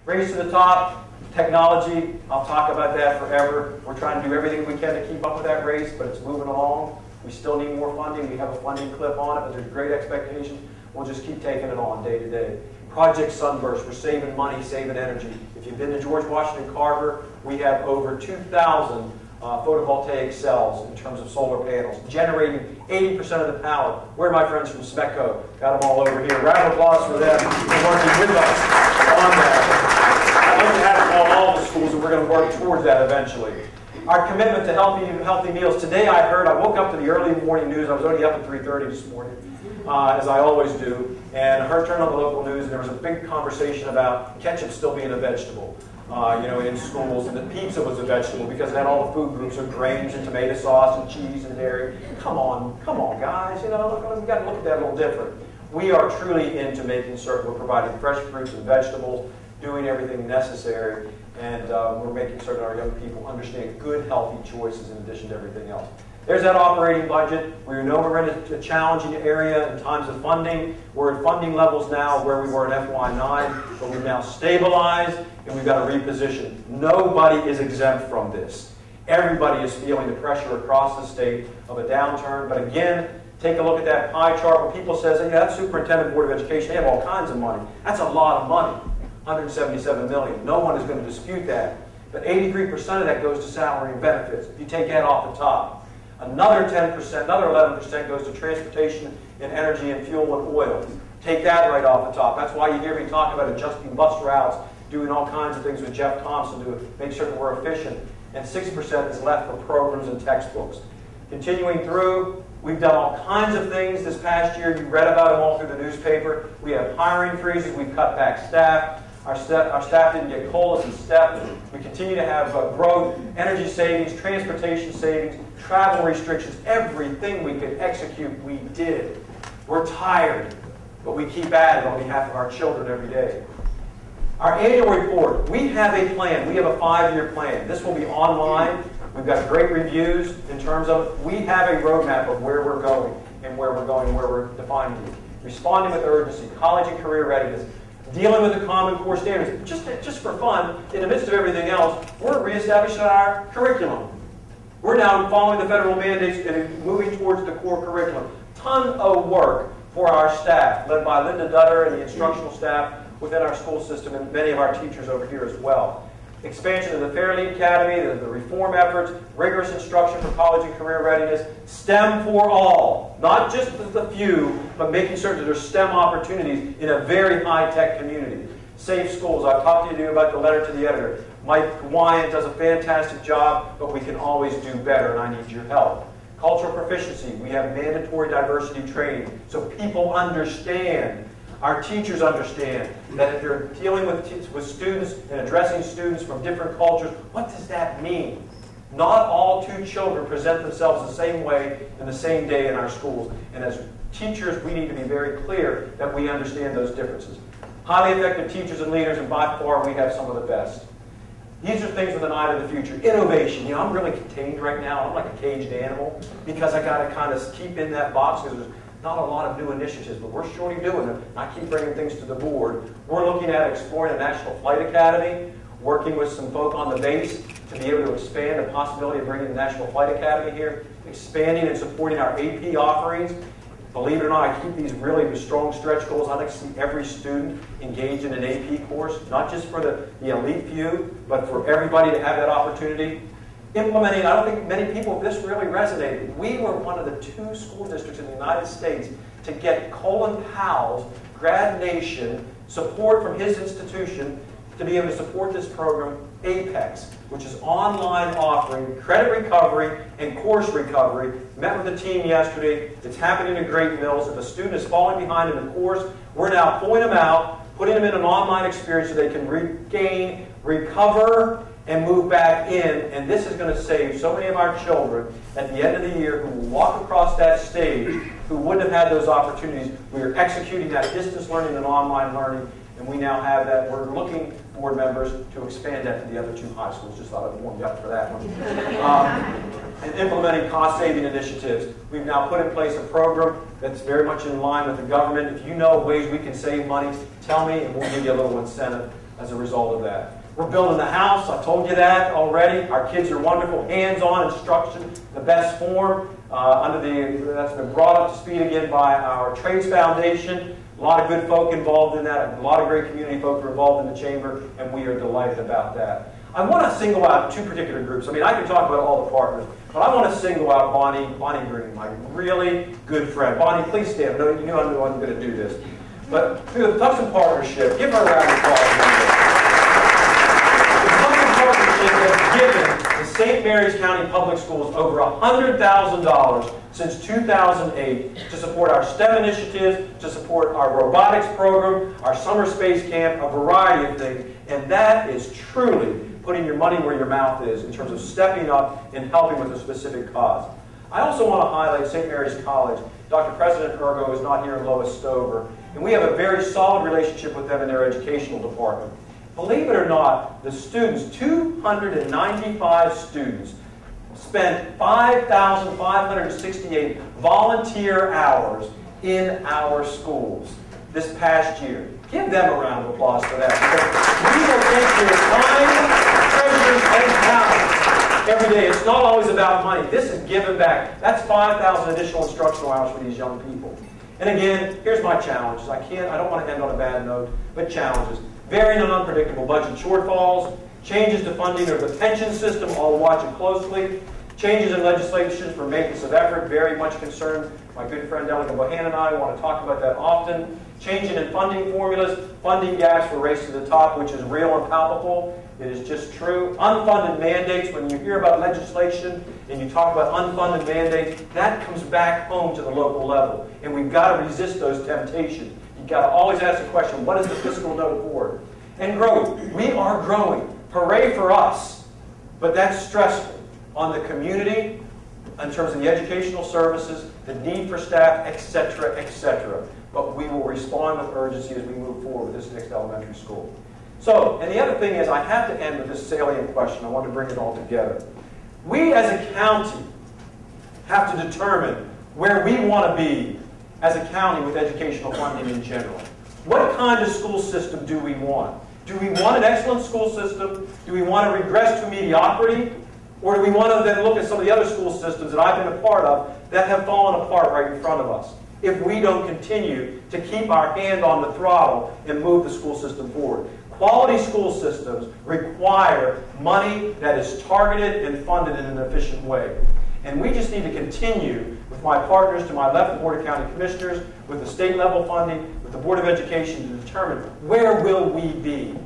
Race to the top. Technology, I'll talk about that forever. We're trying to do everything we can to keep up with that race, but it's moving along. We still need more funding. We have a funding clip on it, but there's great expectations. We'll just keep taking it on day to day. Project Sunburst, we're saving money, saving energy. If you've been to George Washington Carver, we have over 2,000 photovoltaic cells in terms of solar panels, generating 80% of the power. Where are my friends from SMECO? Got them all over here. Round of applause for them for working with us on that. I'd like to have it on all the schools, and we're going to work towards that eventually. Our commitment to healthy meals. Today I woke up to the early morning news. I was already up at 3:30 this morning, as I always do, and I turned on the local news, and there was a big conversation about ketchup still being a vegetable, in schools, and that pizza was a vegetable because it had all the food groups of grains and tomato sauce and cheese and dairy. Come on, guys, we've got to look at that a little different. We are truly into making certain we're providing fresh fruits and vegetables, doing everything necessary, and we're making certain our young people understand good, healthy choices in addition to everything else. There's that operating budget. We know we're in a challenging area in times of funding. We're at funding levels now where we were in FY9, but we've now stabilized, and we've got to reposition. Nobody is exempt from this. Everybody is feeling the pressure across the state of a downturn, but again, take a look at that pie chart where people say, that Superintendent Board of Education, they have all kinds of money. That's a lot of money. $177 million. No one is going to dispute that. But 83% of that goes to salary and benefits. If you take that off the top. Another 10%, another 11% goes to transportation and energy and fuel and oil. Take that right off the top. That's why you hear me talk about adjusting bus routes, doing all kinds of things with Jeff Thompson to make certain we're efficient. And 6% is left for programs and textbooks. Continuing through, we've done all kinds of things this past year. You read about them all through the newspaper. We have hiring freezes. We've cut back staff. Our staff didn't get COLAs and STEP. We continue to have growth, energy savings, transportation savings, travel restrictions. Everything we could execute, we did. We're tired, but we keep at it on behalf of our children every day. Our annual report, we have a plan. We have a 5-year plan. This will be online. We've got great reviews in terms of we have a roadmap of where we're going and where we're defining it. Responding with urgency, college and career readiness, dealing with the Common Core standards. Just for fun, in the midst of everything else, we're reestablishing our curriculum. We're now following the federal mandates and moving towards the core curriculum. Ton of work for our staff, led by Linda Dutter and the instructional staff within our school system and many of our teachers over here as well. Expansion of the Fairlead Academy, the reform efforts, rigorous instruction for college and career readiness, STEM for all, not just the few, but making certain that there's STEM opportunities in a very high-tech community. Safe schools, I've talked to you about the letter to the editor. Mike Wyant does a fantastic job, but we can always do better, and I need your help. Cultural proficiency, we have mandatory diversity training, so people understand. Our teachers understand that if they're dealing with students and addressing students from different cultures, what does that mean? Not all 2 children present themselves the same way in the same day in our schools. And as teachers, we need to be very clear that we understand those differences. Highly effective teachers and leaders, and by far we have some of the best. These are things with an eye to the future. Innovation. I'm really contained right now. I'm like a caged animal because I got to kind of keep in that box because there's not a lot of new initiatives, but we're surely doing them. I keep bringing things to the board. We're looking at exploring a National Flight Academy, working with some folk on the base to be able to expand the possibility of bringing the National Flight Academy here, expanding and supporting our AP offerings. Believe it or not, I keep these really strong stretch goals. I like to see every student engage in an AP course, not just for the elite few, but for everybody to have that opportunity. Implementing, I don't think many people, this really resonated. We were one of the 2 school districts in the United States to get Colin Powell's Grad Nation support from his institution to be able to support this program, APEX, which is online offering credit recovery and course recovery. Met with the team yesterday. It's happening in Great Mills. If a student is falling behind in the course, we're now pulling them out, putting them in an online experience so they can regain, recover, and move back in, and this is going to save so many of our children at the end of the year who will walk across that stage who wouldn't have had those opportunities. We are executing that distance learning and online learning, And we now have that. We're looking, board members, to expand that to the other 2 high schools. Just thought I'd warm you up for that one. And implementing cost-saving initiatives. We've now put in place a program that's very much in line with the government. If you know ways we can save money, tell me, and we'll give you a little incentive as a result of that. We're building the house. I told you that already. Our kids are wonderful. Hands-on instruction, the best form. That's been brought up to speed again by our Trades Foundation. A lot of good folk involved in that. A lot of great community folk are involved in the chamber, and we are delighted about that. I want to single out 2 particular groups. I mean, I could talk about all the partners, but I want to single out Bonnie Green, my really good friend. Bonnie, please stand. You know I'm going to do this. But through the Tucson Partnership, give her a round of applause. Has given the St. Mary's County Public Schools over $100,000 since 2008 to support our STEM initiatives, to support our robotics program, our summer space camp, a variety of things. And that is truly putting your money where your mouth is in terms of stepping up and helping with a specific cause. I also want to highlight St. Mary's College. Dr. President Ergo is not here in Lois Stover, and we have a very solid relationship with them in their educational department. Believe it or not, the students, 295 students, spent 5,568 volunteer hours in our schools this past year. Give them a round of applause for that. We will take your time, treasures, and talents every day. It's not always about money. This is giving back. That's 5,000 additional instructional hours for these young people. And again, here's my challenges. I don't want to end on a bad note, but challenges. Very unpredictable budget shortfalls, changes to funding of the pension system, I'll watch it closely, changes in legislation for maintenance of effort, very much concerned. My good friend Delegate Bohan and I want to talk about that often. Changing in funding formulas, funding gaps for Race to the Top, which is real and palpable. It is just true. Unfunded mandates, when you hear about legislation and you talk about unfunded mandates, that comes back home to the local level. And we've got to resist those temptations. You've got to always ask the question, what is the fiscal note for? And growth. We are growing. Hooray for us. But that's stressful on the community in terms of the educational services, the need for staff, etc., etc. But we will respond with urgency as we move forward with this next elementary school. So, and the other thing is, I have to end with this salient question. I want to bring it all together. We as a county have to determine where we want to be as a county with educational funding in general. What kind of school system do we want? Do we want an excellent school system? Do we want to regress to mediocrity? Or do we want to then look at some of the other school systems that I've been a part of that have fallen apart right in front of us if we don't continue to keep our hand on the throttle and move the school system forward? Quality school systems require money that is targeted and funded in an efficient way. And we just need to continue with my partners to my left, the Board of County Commissioners, with the state level funding, with the Board of Education to determine where will we be?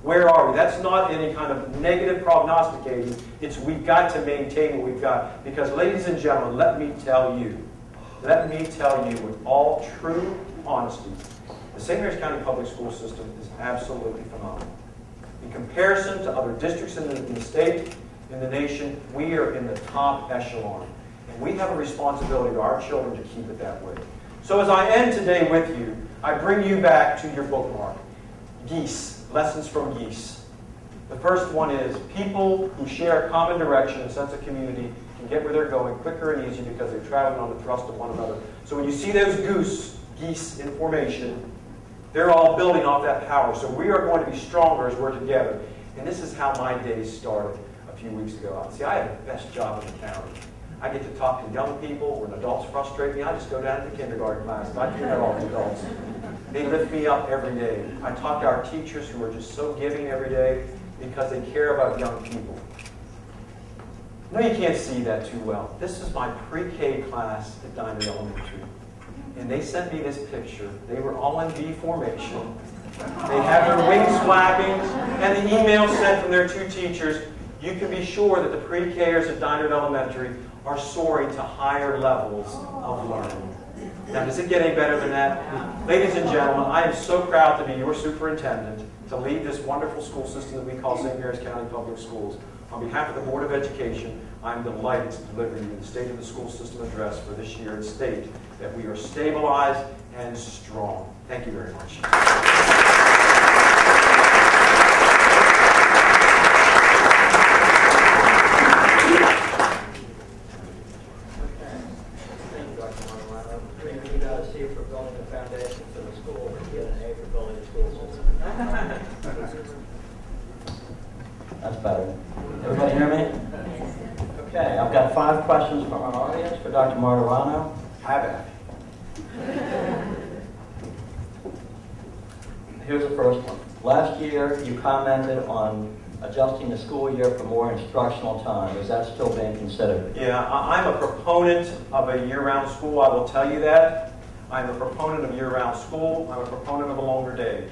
Where are we? That's not any kind of negative prognosticating. It's we've got to maintain what we've got. Because ladies and gentlemen, let me tell you with all true honesty, the St. Mary's County Public School System is absolutely phenomenal. In comparison to other districts in the state, in the nation, we are in the top echelon. And we have a responsibility to our children to keep it that way. So as I end today with you, I bring you back to your bookmark. Geese, lessons from geese. The first one is people who share a common direction and sense of community can get where they're going quicker and easier because they're traveling on the thrust of one another. So when you see those geese in formation, they're all building off that power. So we are going to be stronger as we're together. And this is how my days started a few weeks ago. See, I have the best job in the county. I get to talk to young people. When adults frustrate me, I just go down to the kindergarten class. I do that all the adults. They lift me up every day. I talk to our teachers who are just so giving every day because they care about young people. No, you can't see that too well. This is my pre-K class at Diner Elementary. And they sent me this picture. They were all in V formation. They have their wings flapping, and the email sent from their 2 teachers. You can be sure that the pre-Kers at Diner Elementary are soaring to higher levels of learning. Now, does it get any better than that? Ladies and gentlemen, I am so proud to be your superintendent, to lead this wonderful school system that we call St. Mary's County Public Schools. On behalf of the Board of Education, I'm delighted to deliver you the State of the School System address for this year and state that we are stabilized and strong. Thank you very much. That's better. Everybody hear me? Okay, I've got 5 questions from our audience for Dr. Martirano. Have it. Here's the first one. Last year, you commented on adjusting the school year for more instructional time. Is that still being considered? Yeah, I'm a proponent of a year-round school, I will tell you that. I'm a proponent of year-round school. I'm a proponent of a longer day.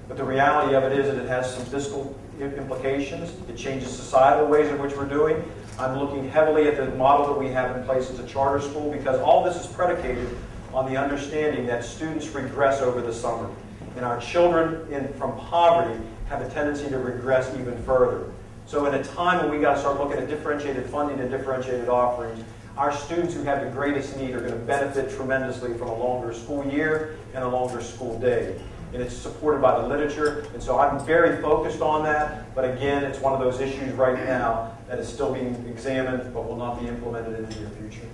But the reality of it is that it has some fiscal implications. It changes societal ways in which we're doing. I'm looking heavily at the model that we have in place as a charter school because all this is predicated on the understanding that students regress over the summer. And our children from poverty have a tendency to regress even further. So in a time when we got to start looking at differentiated funding and differentiated offerings, our students who have the greatest need are going to benefit tremendously from a longer school year and a longer school day. And it's supported by the literature, and so I'm very focused on that, but again, it's one of those issues right now that is still being examined, but will not be implemented in the near future.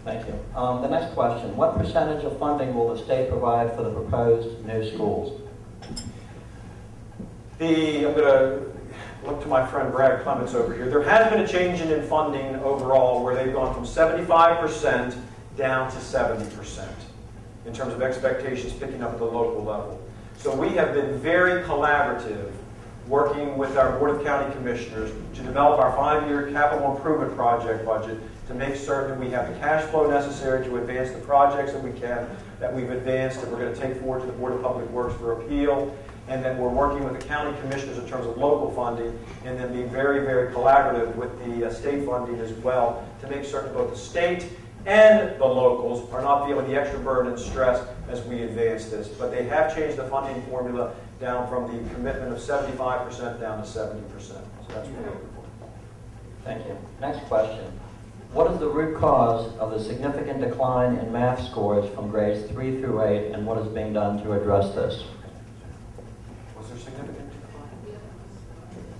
Thank you. The next question, what percentage of funding will the state provide for the proposed new schools? I'm going to look to my friend Brad Clements over here. There has been a change in funding overall where they've gone from 75% down to 70%. In terms of expectations picking up at the local level. So we have been very collaborative working with our Board of County Commissioners to develop our 5-year capital improvement project budget to make certain we have the cash flow necessary to advance the projects that we can, that we've advanced, that we're going to take forward to the Board of Public Works for appeal, and that we're working with the county commissioners in terms of local funding, and then being very, very collaborative with the state funding as well to make certain both the state and the locals are not feeling the extra burden and stress as we advance this. But they have changed the funding formula down from the commitment of 75% down to 70%. So that's what we're looking for. Thank you. Next question. What is the root cause of the significant decline in math scores from grades 3 through 8, and what is being done to address this? Was there significant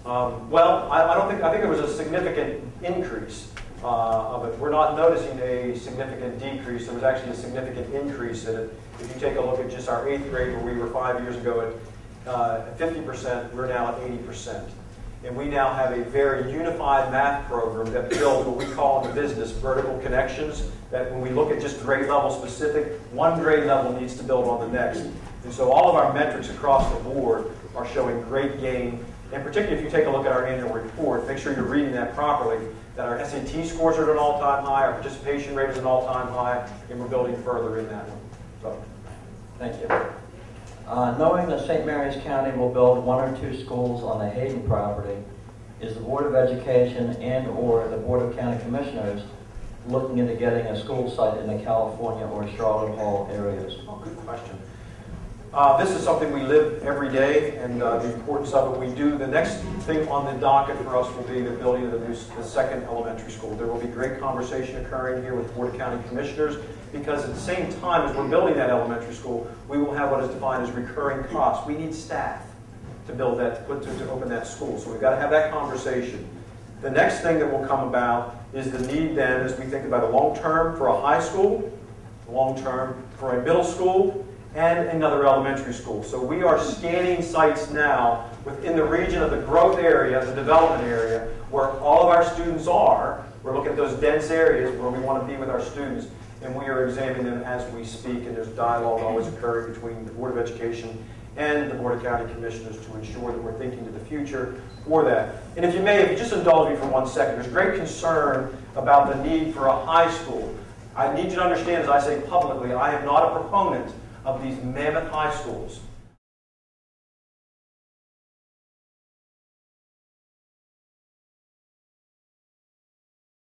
decline? Well, I think there was a significant increase. Of it. We're not noticing a significant decrease. There was actually a significant increase in it. If you take a look at just our 8th grade, where we were 5 years ago at 50%, we're now at 80%. And we now have a very unified math program that builds what we call in the business vertical connections, that when we look at just grade level specific, one grade level needs to build on the next. And so all of our metrics across the board are showing great gain. And particularly if you take a look at our annual report, make sure you're reading that properly, that our SAT scores are at an all-time high, our participation rate is an all-time high, and we're building further in that one. So, thank you. Knowing that St. Mary's County will build 1 or 2 schools on the Hayden property, is the Board of Education and/or the Board of County Commissioners looking into getting a school site in the California or Charlotte Hall areas? Oh, good question. This is something we live every day, and the importance of it we do. The next thing on the docket for us will be the building of the second elementary school. There will be great conversation occurring here with Board of County Commissioners, because at the same time as we're building that elementary school, we will have what is defined as recurring costs. We need staff to build that, to open that school. So we've got to have that conversation. The next thing that will come about is the need then, as we think about a long-term for a high school, long-term for a middle school, and another elementary school. So we are scanning sites now within the region of the growth area, the development area, where all of our students are. We're looking at those dense areas where we want to be with our students, and we are examining them as we speak, and there's dialogue always occurring between the Board of Education and the Board of County Commissioners to ensure that we're thinking to the future for that. And if you may, if you just indulge me for 1 second, there's great concern about the need for a high school. I need you to understand, as I say publicly, I am not a proponent of these mammoth high schools.